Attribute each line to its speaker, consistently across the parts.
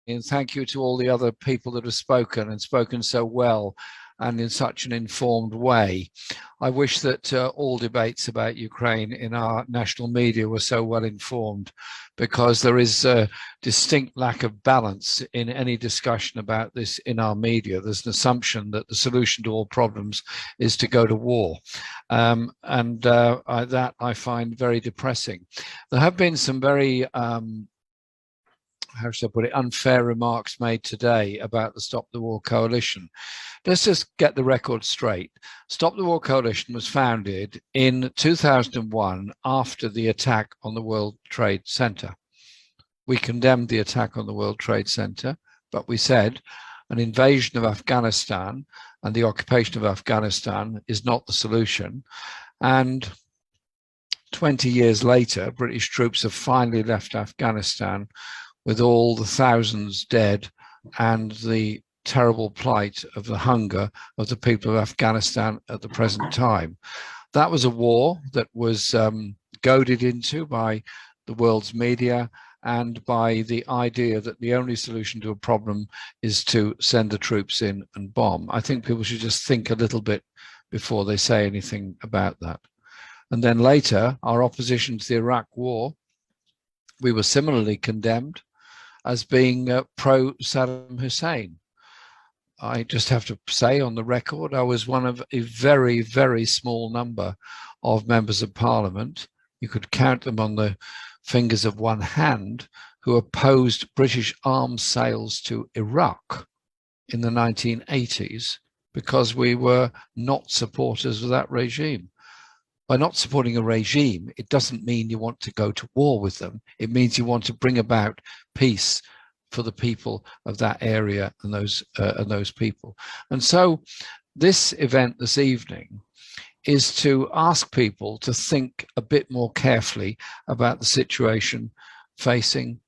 Speaker 1: and thank you to all the other people that have spoken and spoken so well and in such an informed way. I wish that all debates about Ukraine in our national media were so well informed, because there is a distinct lack of balance in any discussion about this in our media. There's an assumption that the solution to all problems is to go to war. That I find very depressing. There have been some very how should I put it, unfair remarks made today about the Stop the War Coalition. Let's just get the record straight. Stop the War Coalition was founded in 2001 after the attack on the World Trade Center. We condemned the attack on the World Trade Center, but we said an invasion of Afghanistan and the occupation of Afghanistan is not the solution. And 20 years later, British troops have finally left Afghanistan with all the thousands dead and the terrible plight of the hunger of the people of Afghanistan at the present time. That was a war that was goaded into by the world's media and by the idea that the only solution to a problem is to send the troops in and bomb. I think people should just think a little bit before they say anything about that. And then later, our opposition to the Iraq war, we were similarly condemned as being pro-Saddam Hussein. I just have to say on the record, I was one of a very, very small number of members of parliament, you could count them on the fingers of one hand, who opposed British arms sales to Iraq in the 1980s because we were not supporters of that regime. By not supporting a regime, it doesn't mean you want to go to war with them. It means you want to bring about peace for the people of that area and those people. And so this event this evening is to ask people to think a bit more carefully about the situation facing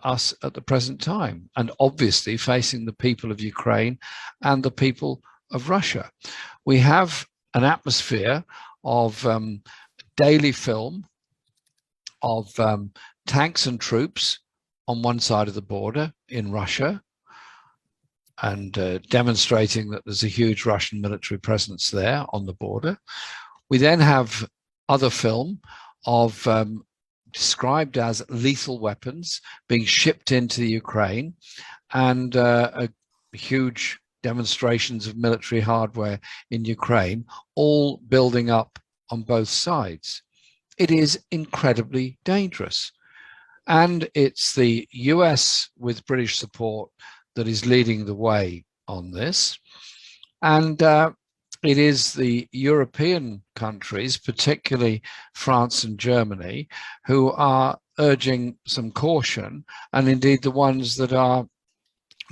Speaker 1: us at the present time, and obviously facing the people of Ukraine and the people of Russia. We have an atmosphere of daily film of tanks and troops on one side of the border in Russia, and demonstrating that there's a huge Russian military presence there on the border. We then have other film of described as lethal weapons being shipped into the Ukraine, and huge demonstrations of military hardware in Ukraine, all building up on both sides. It is incredibly dangerous. And it's the US with British support that is leading the way on this. And it is the European countries, particularly France and Germany, who are urging some caution, and indeed the ones that are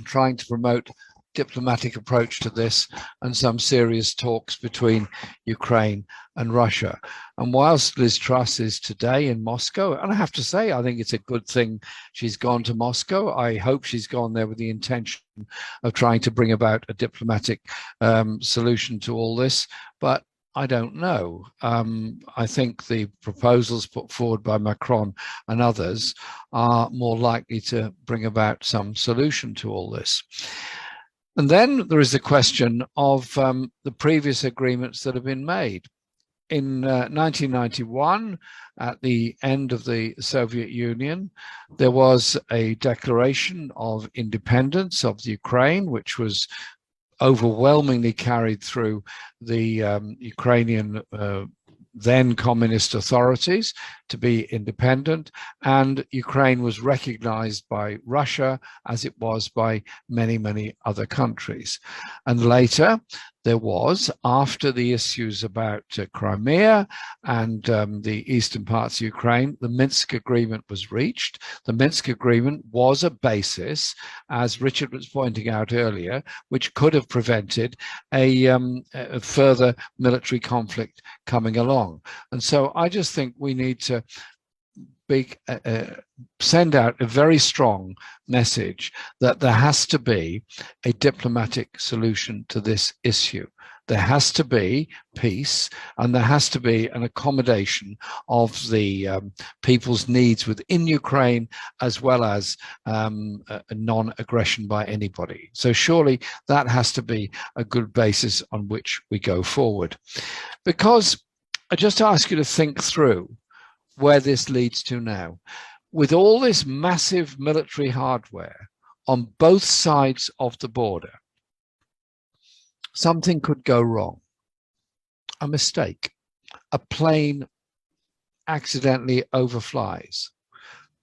Speaker 1: trying to promote diplomatic approach to this and some serious talks between Ukraine and Russia. And whilst Liz Truss is today in Moscow, and I have to say, I think it's a good thing she's gone to Moscow. I hope she's gone there with the intention of trying to bring about a diplomatic solution to all this. But I don't know. I think the proposals put forward by Macron and others are more likely to bring about some solution to all this. And then there is the question of the previous agreements that have been made. In 1991, at the end of the Soviet Union, there was a declaration of independence of the Ukraine, which was overwhelmingly carried through the Ukrainian then communist authorities to be independent, and Ukraine was recognized by Russia as it was by many, many other countries. And later there was, after the issues about Crimea and the eastern parts of Ukraine, the Minsk Agreement was reached. The Minsk Agreement was a basis, as Richard was pointing out earlier, which could have prevented a further military conflict coming along. And so I just think we need to send out a very strong message that there has to be a diplomatic solution to this issue. There has to be peace, and there has to be an accommodation of the people's needs within Ukraine, as well as a non-aggression by anybody. So surely that has to be a good basis on which we go forward. Because I just ask you to think through where this leads to now. With all this massive military hardware on both sides of the border, something could go wrong. A mistake. A plane accidentally overflies.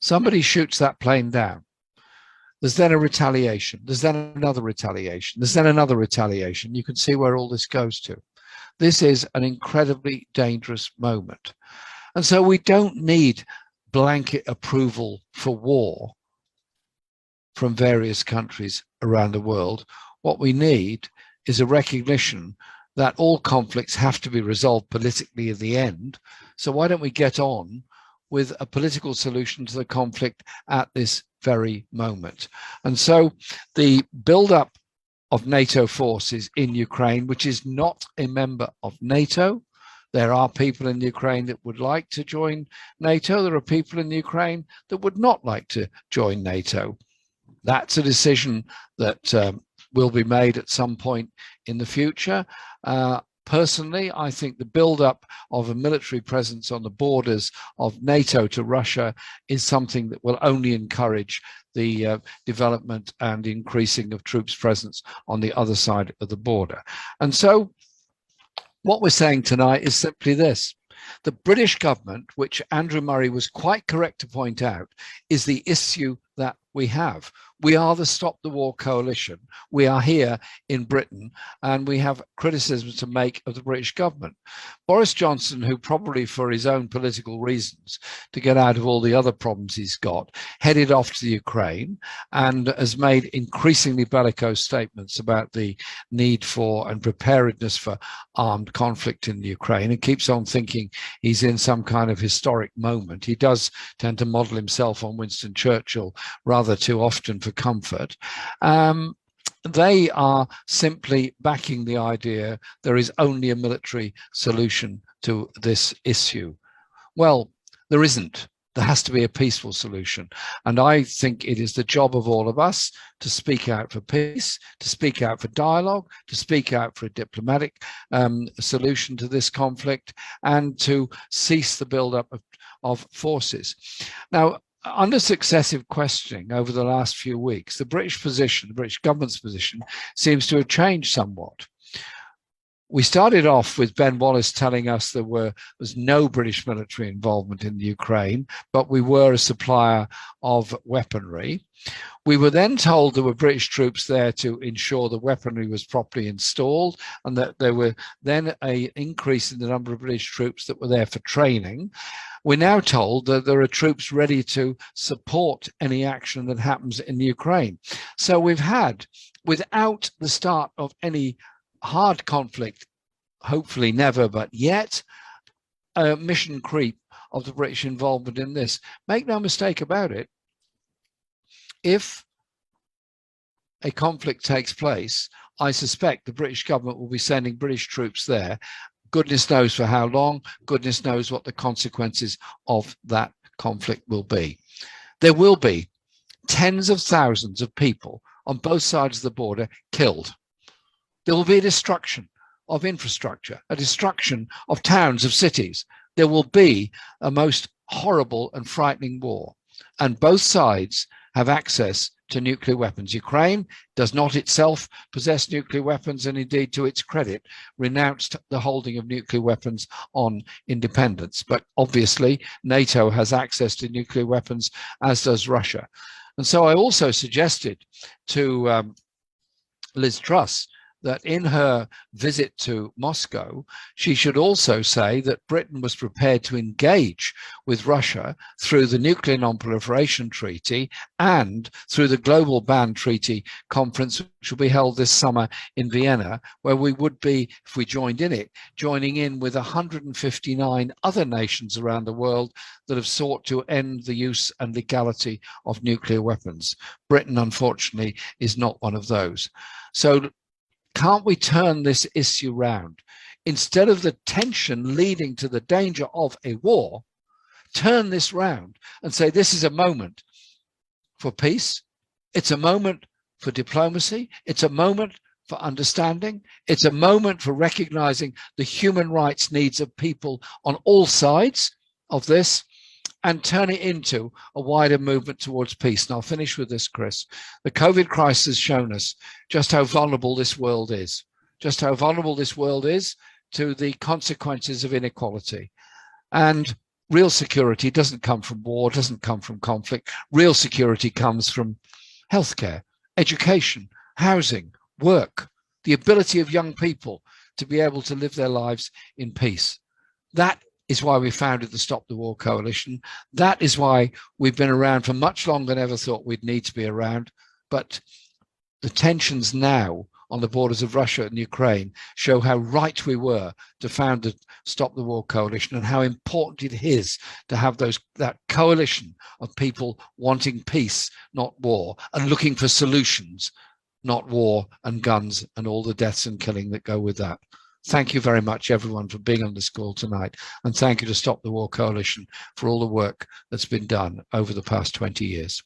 Speaker 1: Somebody shoots that plane down. There's then a retaliation. There's then another retaliation. There's then another retaliation. You can see where all this goes to. This is an incredibly dangerous moment. And so we don't need blanket approval for war from various countries around the world. What we need is a recognition that all conflicts have to be resolved politically in the end. So why don't we get on with a political solution to the conflict at this very moment? And so the build-up of NATO forces in Ukraine, which is not a member of NATO. There are people in Ukraine that would like to join NATO. There are people in Ukraine that would not like to join NATO. That's a decision that will be made at some point in the future. Personally, I think the build-up of a military presence on the borders of NATO to Russia is something that will only encourage the development and increasing of troops' presence on the other side of the border. And so what we're saying tonight is simply this. The British government, which Andrew Murray was quite correct to point out, is the issue that we have. We are the Stop the War Coalition. We are here in Britain, and we have criticisms to make of the British government. Boris Johnson, who probably for his own political reasons, to get out of all the other problems he's got, headed off to the Ukraine and has made increasingly bellicose statements about the need for and preparedness for armed conflict in the Ukraine, and keeps on thinking he's in some kind of historic moment. He does tend to model himself on Winston Churchill rather too often for comfort. They are simply backing the idea there is only a military solution to this issue. Well, there isn't. There has to be a peaceful solution. And I think it is the job of all of us to speak out for peace, to speak out for dialogue, to speak out for a diplomatic solution to this conflict, and to cease the buildup of forces. Now, under successive questioning over the last few weeks, the British position, the British government's position, seems to have changed somewhat. We started off with Ben Wallace telling us there was no British military involvement in the Ukraine, but we were a supplier of weaponry. We were then told there were British troops there to ensure the weaponry was properly installed, and that there were then an increase in the number of British troops that were there for training. We're now told that there are troops ready to support any action that happens in Ukraine. So we've had, without the start of any hard conflict, hopefully never, but yet, a mission creep of the British involvement in this. Make no mistake about it. If a conflict takes place, I suspect the British government will be sending British troops there. Goodness knows for how long, goodness knows what the consequences of that conflict will be. There will be tens of thousands of people on both sides of the border killed. There will be a destruction of infrastructure, a destruction of towns, of cities. There will be a most horrible and frightening war. And both sides have access to nuclear weapons. Ukraine does not itself possess nuclear weapons, and indeed, to its credit, renounced the holding of nuclear weapons on independence. But obviously, NATO has access to nuclear weapons, as does Russia. And so I also suggested to Liz Truss that in her visit to Moscow, she should also say that Britain was prepared to engage with Russia through the Nuclear Non-Proliferation Treaty and through the Global Ban Treaty Conference, which will be held this summer in Vienna, where we would be, if we joined in it, joining in with 159 other nations around the world that have sought to end the use and legality of nuclear weapons. Britain, unfortunately, is not one of those. So Can't we turn this issue round? Instead of the tension leading to the danger of a war, turn this round and say this is a moment for peace. It's a moment for diplomacy. It's a moment for understanding. It's a moment for recognizing the human rights needs of people on all sides of this, and turn it into a wider movement towards peace. And I'll finish with this, Chris. The COVID crisis has shown us just how vulnerable this world is, just how vulnerable this world is to the consequences of inequality. And real security doesn't come from war, doesn't come from conflict. Real security comes from healthcare, education, housing, work, the ability of young people to be able to live their lives in peace. That is why we founded the Stop the War Coalition. That is why we've been around for much longer than ever thought we'd need to be around. But the tensions now on the borders of Russia and Ukraine show how right we were to found the Stop the War Coalition, and how important it is to have that coalition of people wanting peace, not war, and looking for solutions, not war and guns and all the deaths and killing that go with that. Thank you very much, everyone, for being on this call tonight. And thank you to Stop the War Coalition for all the work that's been done over the past 20 years.